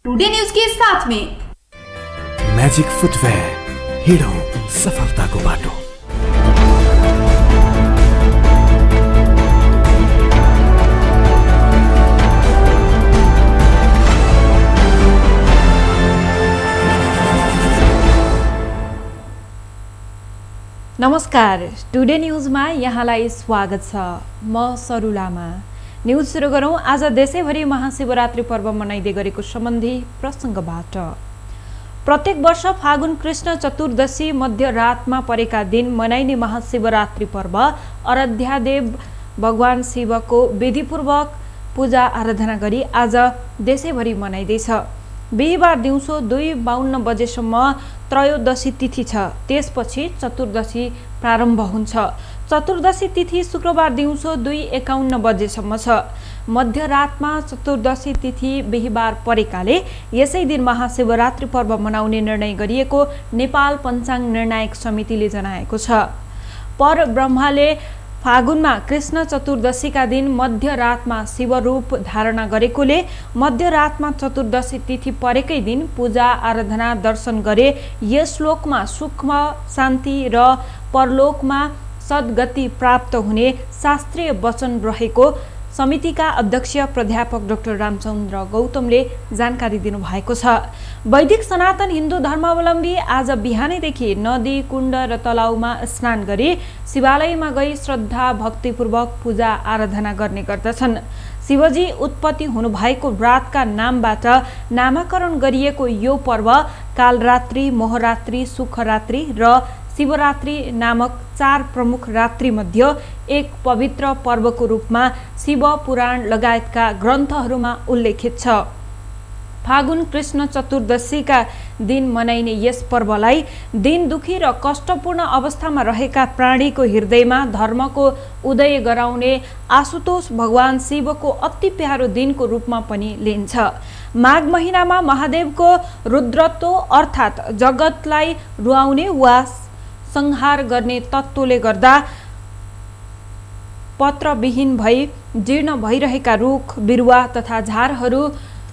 Today news के साथ में मैजिक फुटवेयर, हिडौं सफलताको बाटो। नमस्कार, टुडे न्यूजमा यहाँलाई स्वागत छ। म सरु लामा। न्यूज सुरु गरौँ आज देशैभरि महाशिवरात्रि पर्व मनाइदै गरेको सम्बन्धी प्रसङ्गबाट। प्रत्येक वर्ष फागुन कृष्ण चतुर्दशी मध्यरातमा परेका दिन मनाइने महाशिवरात्रि पर्व आराध्यदेव भगवान शिवको विधिपूर्वक पूजा आराधना गरी आज देशैभरि मनाइँदैछ। बिहिबार दिउँसो 2:52 बजेसम्म त्रयोदशी तिथि छ। त्यसपछि चतुर्दशी प्रारम्भ हुन्छ। चतुर्दशी तिथि शुक्रबार दिउँसो 2:51 बजेसम्म छ। मध्यरातमा चतुर्दशी तिथि बिहिबार परेकाले यसै दिन महाशिवरात्रि पर्व मनाउने निर्णय गरिएको नेपाल पञ्चाङ्ग निर्णायक समितिले जनाएको छ। पर ब्रह्माले फागुनमा कृष्ण चतुर्दशीका दिन मध्यरातमा शिवरूप धारणा गरेकोले मध्यरातमा चतुर्दशी तिथि परेकै दिन पूजा आराधना दर्शन गरे यस लोकमा सुख शान्ति र परलोकमा सद्गति प्राप्त हुने शास्त्रीय वचन रहेको समितिका अध्यक्ष प्राध्यापक डाक्टर रामचन्द्र गौतमले जानकारी दिनुभएको छ। वैदिक सनातन हिन्दू धर्मावलम्बी आज बिहानैदेखि नदी, कुण्ड र तलाउमा स्नान गरी शिवालयमा गई श्रद्धा भक्तिपूर्वक पूजा आराधना गर्ने गर्दछन्। शिवजी उत्पत्ति हुनुभएको रातका नामबाट नामाकरण गरिएको यो पर्व कालरात्रि, मोहरात्रि, सुखरात्रि र शिवरात्रि नामक 4 प्रमुख रात्रि मध्ये एक पवित्र पर्वको रूपमा शिव पुराण लगायतका ग्रन्थहरूमा उल्लेखित छ। फागुन कृष्ण चतुर्दशीका दिन मनाइने यस पर्वलाई दिन दुखी र कष्टपूर्ण अवस्थामा रहेका प्राणीको हृदयमा धर्मको उदय गराउने आशुतोष भगवान शिवको अति प्यारो दिनको रूपमा पनि लिन्छ। माघ महिनामा महादेवको रुद्रत्व अर्थात् जगतलाई रुवाउने वा संहार गर्ने तत्त्वले गर्दा पत्रविहीन भई जीर्ण भइरहेका रुख बिरुवा तथा झारहरू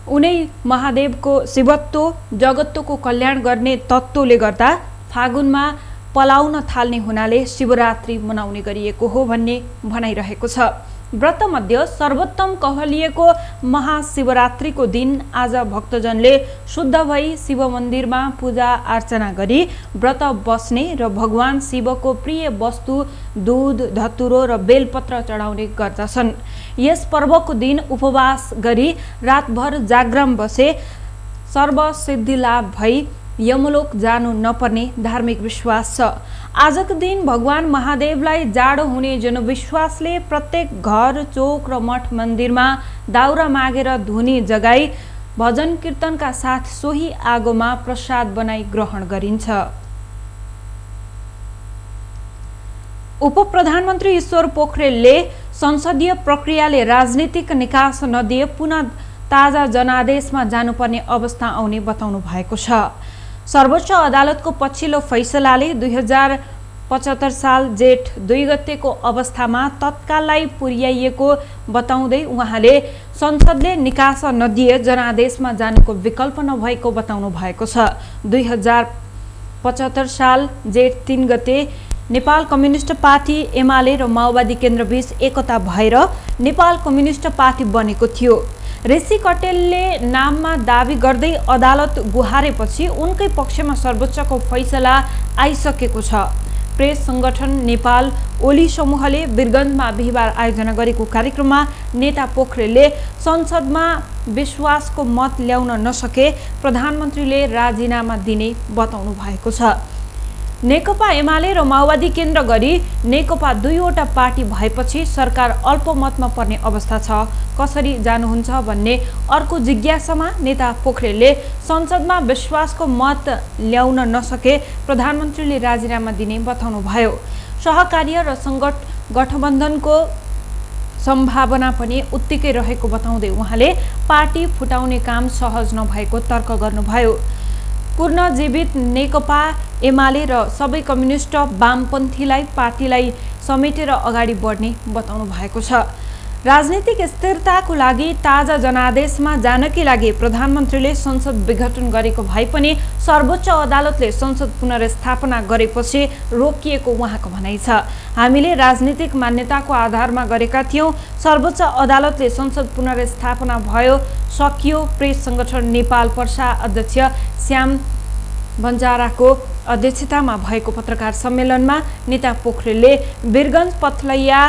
उनै महादेवको शिवत्व जगत्वको कल्याण गर्ने तत्त्वले गर्दा फागुनमा पलाउन थाल्ने हुनाले शिवरात्रि मनाउने गरिएको हो भन्ने भनाइरहेको छ। व्रतमध्ये सर्वोत्तम कहलिएको महाशिवरात्रिको दिन आज भक्तजनले शुद्ध भई शिव मन्दिरमा पूजा अर्चना गरी व्रत बस्ने र भगवान शिवको प्रिय वस्तु दूध, धतुरो र बेलपत्र चढाउने गर्दछन्। यस पर्वको दिन उपवास गरी रातभर जागरण बसे सर्वसिद्धि लाभ भई यमलोक जानु नपर्ने धार्मिक विश्वास छ। आजको दिन भगवान महादेवलाई जाडो हुने जनविश्वासले प्रत्येक घर, चोक र मठ मन्दिरमा दाउरा मागेर धुनी जगाई भजन कीर्तनका साथ सोही आगोमा प्रसाद बनाई ग्रहण गरिन्छ। उपप्रधानमन्त्री ईश्वर पोखरेलले संसदीय प्रक्रियाले राजनीतिक निकास नदिए पुनः ताजा जनादेशमा जानुपर्ने अवस्था आउने बताउनु भएको छ। सर्वोच्च अदालतको पछिल्लो फैसलाले 2075 साल जेठ 2 गतेको अवस्थामा तत्काललाई पुर्याइएको बताउँदै उहाँले संसदले निकास नदिए जनादेशमा जानुको विकल्प नभएको बताउनु भएको छ। 2075 साल जेठ 3 गते नेपाल कम्युनिस्ट पार्टी एमाले र माओवादी केन्द्रबीच एकता भएर नेपाल कम्युनिस्ट पार्टी बनेको थियो। ऋषि कटेलले नाममा दावी गर्दै अदालत गुहारेपछि उनकै पक्षमा सर्वोच्चको फैसला आइसकेको छ। प्रेस संगठन नेपाल ओली समूहले वीरगन्जमा बिहिबार आयोजना गरेको कार्यक्रममा नेता पोखरेलले संसदमा विश्वासको मत ल्याउन नसके प्रधानमन्त्रीले राजीनामा दिने बताउनु भएको छ। नेकपा एमाले र माओवादी केन्द्र गरी नेकपा 2वटा पार्टी भएपछि सरकार अल्पमतमा पर्ने अवस्था छ। कसरी जानुहुन्छ भन्ने अर्को जिज्ञासामा नेता पोखरेलले संसदमा विश्वासको मत ल्याउन नसके प्रधानमन्त्रीले राजीनामा दिने बताउनुभयो। सहकार्य र गठबन्धनको सम्भावना पनि उत्तिकै रहेको बताउँदै उहाँले पार्टी फुटाउने काम सहज नभएको तर्क गर्नुभयो। पूर्णजीवित नेकपा एमाले र सबै कम्युनिस्ट वामपन्थीलाई पार्टीलाई समेटेर अगाडि बढ्ने बताउनु भएको छ। राजनीतिक स्थिरताको लागि ताजा जनादेशमा जानकी लागि प्रधानमन्त्रीले संसद विघटन गरेको भए पनि सर्वोच्च अदालतले संसद पुनर्स्थापना गरेपछि रोकिएको उहाँको भनाइ छ। हामीले राजनीतिक मान्यताको आधारमा गरेका थियौं। सर्वोच्च अदालतले संसद पुनर्स्थापना भयो, सकियो। प्रेस संगठन नेपाल पर्सा अध्यक्ष श्याम बन्जाराको अध्यक्षतामा भएको पत्रकार सम्मेलनमा नेता पोखरेलले वीरगञ्ज पथलैया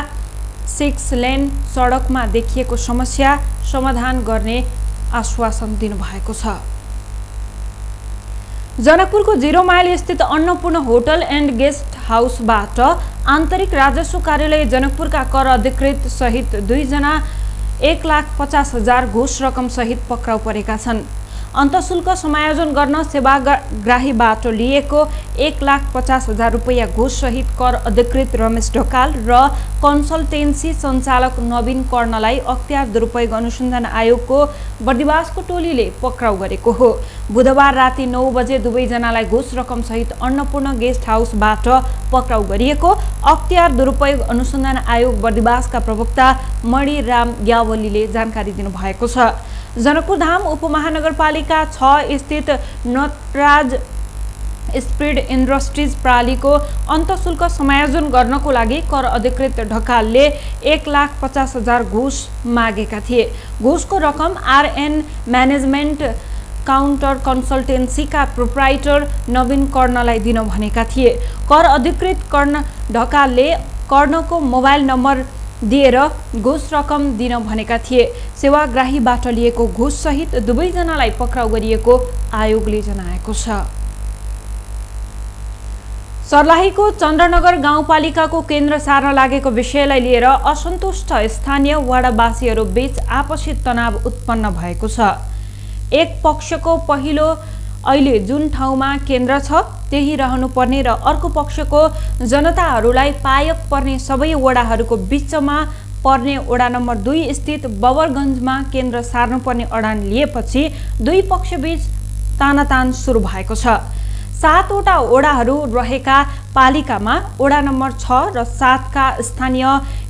6 लेन सडकमा देखिएको समस्या समाधान गर्ने आश्वासन दिनुभएको छ। जनकपुरको 0 माइल स्थित अन्नपूर्ण होटल एन्ड गेस्ट हाउसबाट आन्तरिक राजस्व कार्यालय जनकपुरका कर अधिकृत सहित 2 जना 1,50,000 घुस रकम सहित पक्राउ परेका छन्। अन्तशुल्क समायोजन गर्न सेवाग्राहीबाट लिएको 1,50,000 रुपैयाँ घुस सहित कर अधिकृत रमेश ढकाल र कन्सल्टेन्सी सञ्चालक नवीन कर्णलाई अख्तियार दुरुपयोग अनुसन्धान आयोगको बर्दिवासको टोलीले पक्राउ गरेको हो। बुधबार राति 9 बजे दुवैजनालाई घुस रकम सहित अन्नपूर्ण गेस्ट हाउसबाट पक्राउ गरिएको अख्तियार दुरुपयोग अनुसन्धान आयोग बर्दिवासका प्रवक्ता मणिराम यावलीले जानकारी दिनुभएको छ। जनकपुर धाम उपमहानगरपालिका 6 स्थित नटराज स्पिड इन्डस्ट्रिज प्रालीको अन्तशुल्क समायोजन गर्नको लागि कर अधिकृत ढकालले 1,50,000 घुस मागेका थिए। घुसको रकम आरएन म्यानेजमेन्ट काउन्टर कन्सल्टेन्सीका प्रोप्राइटर नवीन कर्णलाई दिन भनेका थिए। कर अधिकृत कर्ण ढकालले कर्णको मोबाइल नम्बर दिएर घुस रकम दिन भनेका थिए। सेवाग्राहीबाट लिएको घुस सहित दुवैजनालाई पक्राउ गरिएको आयोगले जनाएको छ। सर्लाहीको चन्द्रनगर गाउँपालिकाको केन्द्र सार्न लागेको विषयलाई लिएर असन्तुष्ट स्थानीय वडावासीहरू बीच आपसी तनाव उत्पन्न भएको छ। एक पक्षको पहिलो अहिले जुन ठाउँमा केन्द्र छ त्यही रहनुपर्ने र अर्को पक्षको जनताहरूलाई पायक पर्ने सबै वडाहरूको बीचमा पर्ने वडा नम्बर 2 स्थित बबरगञ्जमा केन्द्र सार्नुपर्ने अडान लिएपछि दुई पक्षबीच तानातान सुरु भएको छ। 7 वटा वडाहरू रहेका पालिकामा वडा नम्बर 6 र 7 का स्थानीय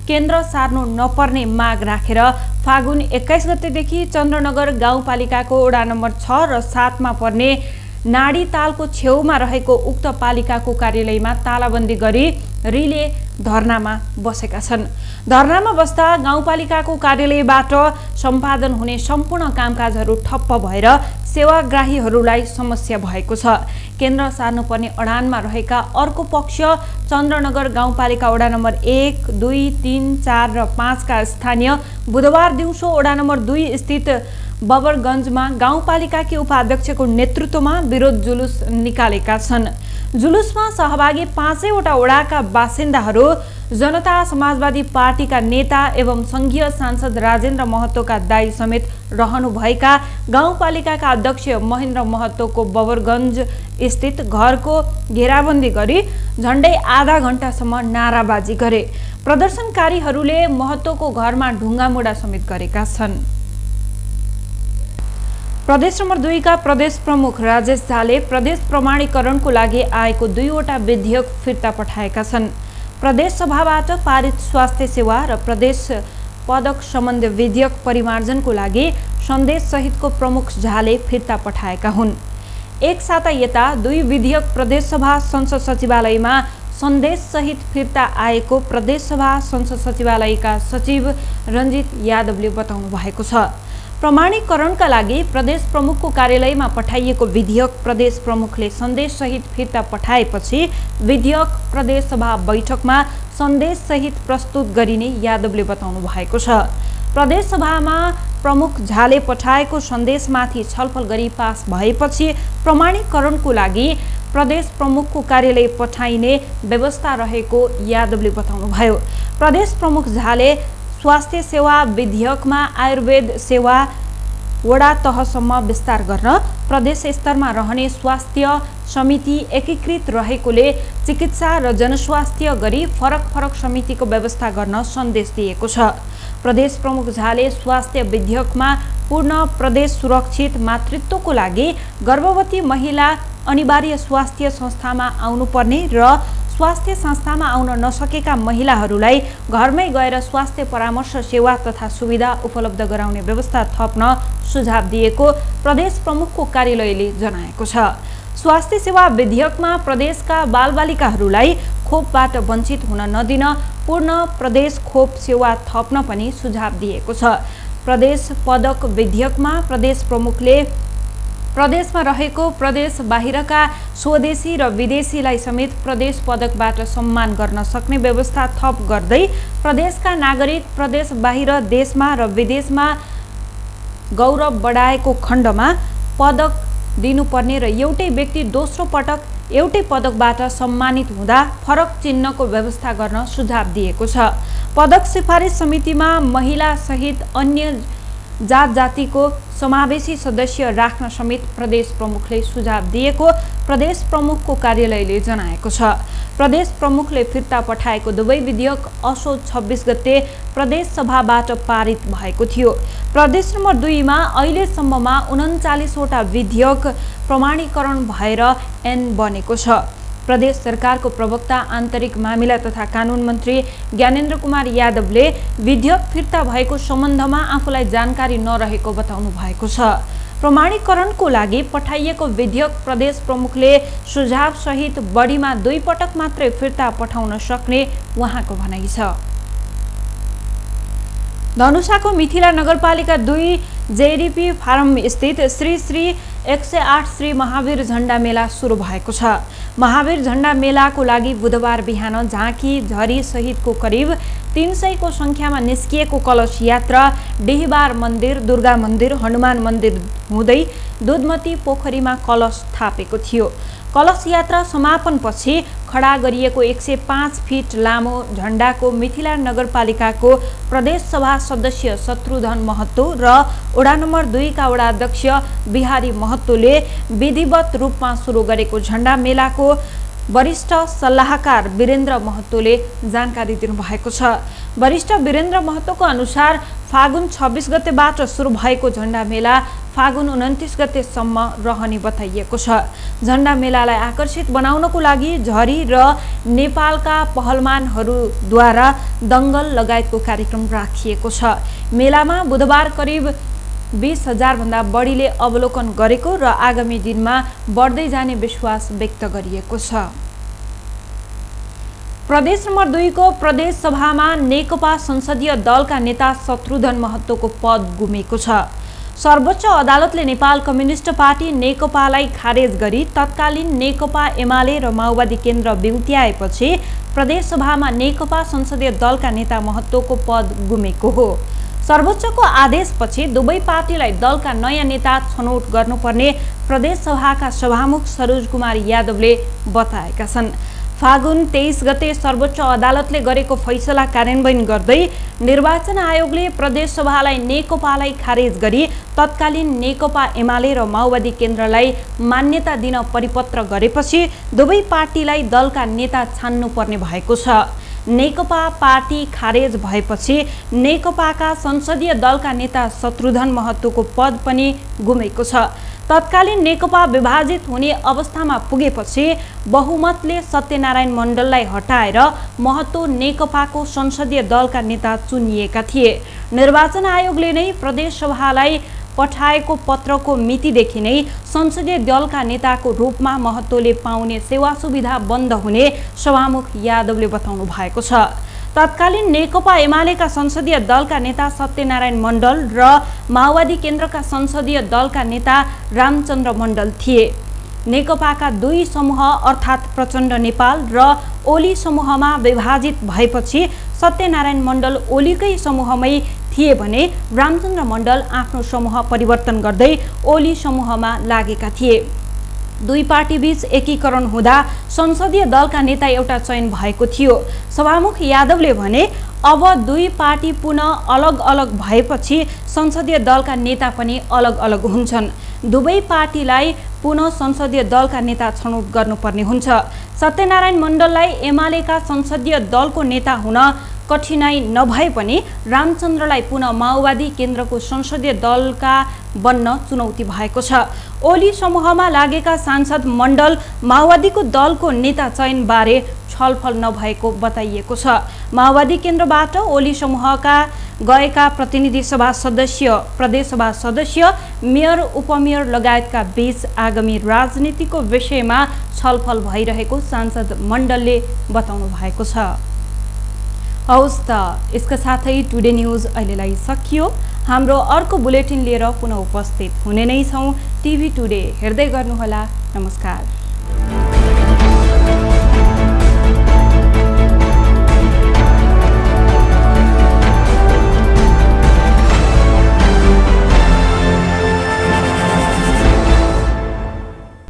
केन्द्र सार्नु नपर्ने माग राखेर फागुन 21 गतेदेखि चन्द्रनगर गाउँपालिकाको वडा नम्बर 6 र 7 मा पर्ने नाडी तालको छेउमा रहेको उक्त पालिकाको कार्यालयमा तालाबन्दी गरी रिले धरनामा बसेका छन्। धरनामा बस्दा गाउँपालिकाको कार्यालयबाट सम्पादन हुने सम्पूर्ण कामकाजहरू ठप्प भएर सेवाग्राहीहरूलाई समस्या भएको छ। केन्द्र सार्नुपर्ने अडानमा रहेका अर्को पक्ष चन्द्रनगर गाउँपालिका वडा नम्बर 1, 2, 3, 4 र 5 का स्थानीय बुधबार दिउँसो वडा नम्बर 2 स्थित बबरगञ्जमा गाउँपालिकाकी उपाध्यक्षको नेतृत्वमा विरोध जुलुस निकालेका छन्। जुलुसमा सहभागी 5 वटा वडाका बासिन्दाहरू, जनता समाजवादी पार्टीका नेता एवं संघीय सांसद राजेन्द्र महतोका दाई समेत रहनुभएका गाउँपालिकाका अध्यक्ष महेन्द्र महतोको बबरगञ्ज स्थित घरको घेराबन्दी गरी झण्डै आधा घण्टासम्म नाराबाजी गरे। प्रदर्शनकारीहरूले महतोको घरमा ढुङ्गामुढा समेत गरेका छन्। प्रदेश नम्बर 2 का प्रदेश प्रमुख राजेश झाले प्रदेश प्रमाणीकरणको लागि आएको 2 वटा विधेयक फिर्ता पठाएका छन्। प्रदेश सभाबाट पारित स्वास्थ्य सेवा र प्रदेश पदक सम्बन्धी विधेयक परिमार्जनको लागि सन्देश सहितको प्रमुख झाले फिर्ता पठाएका हुन्। एक साता यता 2 विधेयक प्रदेश सभा संसद सचिवालयमा सन्देश सहित फिर्ता आएको प्रदेश सभा संसद सचिवालयका सचिव रञ्जित यादवले बताउनु भएको छ। प्रमाणीकरणका लागि प्रदेश प्रमुखको कार्यालयमा पठाइएको विधेयक प्रदेश प्रमुखले सन्देश सहित फिर्ता पठाएपछि विधेयक प्रदेश सभा बैठकमा सन्देश सहित प्रस्तुत गरिने यादवले बताउनु भएको छ। प्रदेश सभामा प्रमुख झाले पठाएको सन्देशमाथि छलफल गरी पास भएपछि प्रमाणीकरणको लागि प्रदेश प्रमुखको कार्यालय पठाइने व्यवस्था रहेको यादवले बताउनुभयो। प्रदेश प्रमुख झाले स्वास्थ्य सेवा विधेयकमा आयुर्वेद सेवा वडा तहसम्म विस्तार गर्न, प्रदेश स्तरमा रहने स्वास्थ्य समिति एकीकृत रहेकोले चिकित्सा र जनस्वास्थ्य गरी फरक फरक समितिको व्यवस्था गर्न सन्देश दिएको छ। प्रदेश प्रमुख झाले स्वास्थ्य विधेयकमा पूर्ण प्रदेश सुरक्षित मातृत्वको लागि गर्भवती महिला अनिवार्य स्वास्थ्य संस्थामा आउनुपर्ने र स्वास्थ्य संस्थामा आउन नसकेका महिलाहरूलाई घरमै गएर स्वास्थ्य परामर्श सेवा तथा सुविधा उपलब्ध गराउने व्यवस्था थप्न सुझाव दिएको प्रदेश प्रमुखको कार्यालयले जनाएको छ। स्वास्थ्य सेवा विधेयकमा प्रदेशका बालबालिकाहरूलाई खोपबाट वञ्चित हुन नदिन पूर्ण प्रदेश खोप सेवा थप्न पनि सुझाव दिएको छ। प्रदेश पदक विधेयकमा प्रदेश प्रमुखले प्रदेशमा रहेको प्रदेश बाहिरका स्वदेशी र विदेशीलाई समेत प्रदेश पदकबाट सम्मान गर्न सक्ने व्यवस्था थप गर्दै प्रदेशका नागरिक प्रदेश बाहिर देशमा र विदेशमा गौरव बढाएको खण्डमा पदक दिनुपर्ने र एउटै व्यक्ति दोस्रो पटक एउटै पदकबाट सम्मानित हुँदा फरक चिन्हको व्यवस्था गर्न सुझाव दिएको छ। पदक सिफारिस समितिमा महिला सहित अन्य जात जातिको समावेशी सदस्य राख्न समेत प्रदेश प्रमुखले सुझाव दिएको प्रदेश प्रमुखको कार्यालयले जनाएको छ। प्रदेश प्रमुखले फिर्ता पठाएको दुवै विधेयक असोज 26 गते प्रदेश सभाबाट पारित भएको थियो। प्रदेश नम्बर 2 मा अहिलेसम्ममा 39 वटा विधेयक प्रमाणीकरण भएर ऐन बनेको छ। प्रदेश सरकारको प्रवक्ता आन्तरिक मामिला तथा कानुन मन्त्री ज्ञानेन्द्र कुमार यादवले विधेयक फिर्ता भएको सम्बन्धमा आफूलाई जानकारी नरहेको बताउनु भएको छ। प्रमाणीकरणको लागि पठाइएको विधेयक प्रदेश प्रमुखले सुझाव सहित बढीमा 2 पटक मात्रै फिर्ता पठाउन सक्ने उहाँको भनाइ छ। धनुषाको मिथिला नगरपालिका 2 जेडीपी फारम स्थित श्री श्री 108 श्री महावीर झण्डा मेला सुरु भएको छ। महावीर झण्डा मेलाको लागि बुधबार बिहान झाँकी झरी सहितको करिब 300 को संख्यामा निस्किएको कलश यात्रा डिहीबार मन्दिर, दुर्गा मन्दिर, हनुमान मन्दिर हुँदै दुधमती पोखरीमा कलश थापेको थियो। कलश यात्रा समापनपछि खडा गरिएको 105 फिट लामो झण्डाको मिथिला नगरपालिकाको प्रदेश सभा सदस्य शत्रुधन महतो र वडा नम्बर 2 का वडा अध्यक्ष बिहारी महतोले विधिवत रूपमा सुरु गरेको झण्डा मेलाको वरिष्ठ सल्लाहकार वीरेन्द्र महतोले जानकारी दिनुभएको छ। वरिष्ठ वीरेन्द्र महतोको अनुसार फागुन 26 गतेबाट सुरु भएको झण्डा मेला फागुन 29 गतेसम्म रहने बताइएको छ। झण्डा मेलालाई आकर्षित बनाउनको लागि झरी र नेपालका पहलवानहरूद्वारा दङ्गल लगायतको कार्यक्रम राखिएको छ। मेलामा बुधबार करिब 20,000 भन्दा बढीले अवलोकन गरेको र आगामी दिनमा बढ्दै जाने विश्वास व्यक्त गरिएको छ। प्रदेश नम्बर 2 को प्रदेश सभामा नेकपा संसदीय दलका नेता शत्रुधन महतोको पद गुमेको छ। सर्वोच्च अदालतले नेपाल कम्युनिस्ट पार्टी नेकपालाई खारेज गरी तत्कालीन नेकपा एमाले र माओवादी केन्द्र बिउत्याएपछि प्रदेश सभामा नेकपा संसदीय दलका नेता महतोको पद गुमेको हो। सर्वोच्चको आदेशपछि दुवै पार्टीलाई दलका नयाँ नेता छनौट गर्नुपर्ने प्रदेश सभाका सभामुख सरोज कुमार यादवले बताएका छन्। फागुन 23 गते सर्वोच्च अदालतले गरेको फैसला कार्यान्वयन गर्दै निर्वाचन आयोगले प्रदेश सभालाई नेकपालाई खारेज गरी तत्कालीन नेकपा एमाले र माओवादी केन्द्रलाई मान्यता दिन परिपत्र गरेपछि दुवै पार्टीलाई दलका नेता छान्नुपर्ने भएको छ। नेकपा पार्टी खारेज भएपछि नेकपाका संसदीय दलका नेता शत्रुधन महतोको पद पनि गुमेको छ। तत्कालीन नेकपा विभाजित हुने अवस्थामा पुगेपछि बहुमतले सत्यनारायण मण्डललाई हटाएर महतो नेकपाको संसदीय दलका नेता चुनिएका थिए। निर्वाचन आयोगले नै प्रदेश सभालाई पठाएको पत्रको मितिदेखि नै संसदीय दलका नेताको रूपमा महतोले पाउने सेवा सुविधा बन्द हुने सभामुख यादवले बताउनु भएको छ। तत्कालीन नेकपा एमालेका संसदीय दलका नेता सत्यनारायण मण्डल र माओवादी केन्द्रका संसदीय दलका नेता रामचन्द्र मण्डल थिए। नेकपाका 2 समूह अर्थात् प्रचण्ड नेपाल र ओली समूहमा विभाजित भएपछि सत्यनारायण मण्डल ओलीकै समूहमै थिए भने रामचन्द्र मण्डल आफ्नो समूह परिवर्तन गर्दै ओली समूहमा लागेका थिए। 2 पार्टीबीच एकीकरण हुँदा संसदीय दलका नेता एउटा चयन भएको थियो। सभामुख यादवले भने अब 2 पार्टी पुनः अलग अलग भएपछि संसदीय दलका नेता पनि अलग अलग हुन्छन्। दुवै पार्टीलाई पुनः संसदीय दलका नेता छनौट गर्नुपर्ने हुन्छ। सत्यनारायण मण्डललाई एमालेका संसदीय दलको नेता हुन कठिनाई नभए पनि रामचन्द्रलाई पुनः माओवादी केन्द्रको संसदीय दलका बन्न चुनौती भएको छ। ओली समूहमा लागेका सांसद मण्डल माओवादीको दलको नेता चयनबारे छलफल नभएको बताइएको छ। माओवादी केन्द्रबाट ओली समूहका गएका प्रतिनिधि सभा सदस्य, प्रदेशसभा सदस्य, मेयर, उपमेयर लगायतका बीच आगामी राजनीतिको विषयमा छलफल भइरहेको सांसद मण्डलले बताउनु भएको छ। हौस् त, यसका साथै टुडे न्युज अहिलेलाई सकियो। हाम्रो अर्को बुलेटिन लिएर पुनः उपस्थित हुने नै छौँ। टिभी टुडे हेर्दै गर्नुहोला। नमस्कार।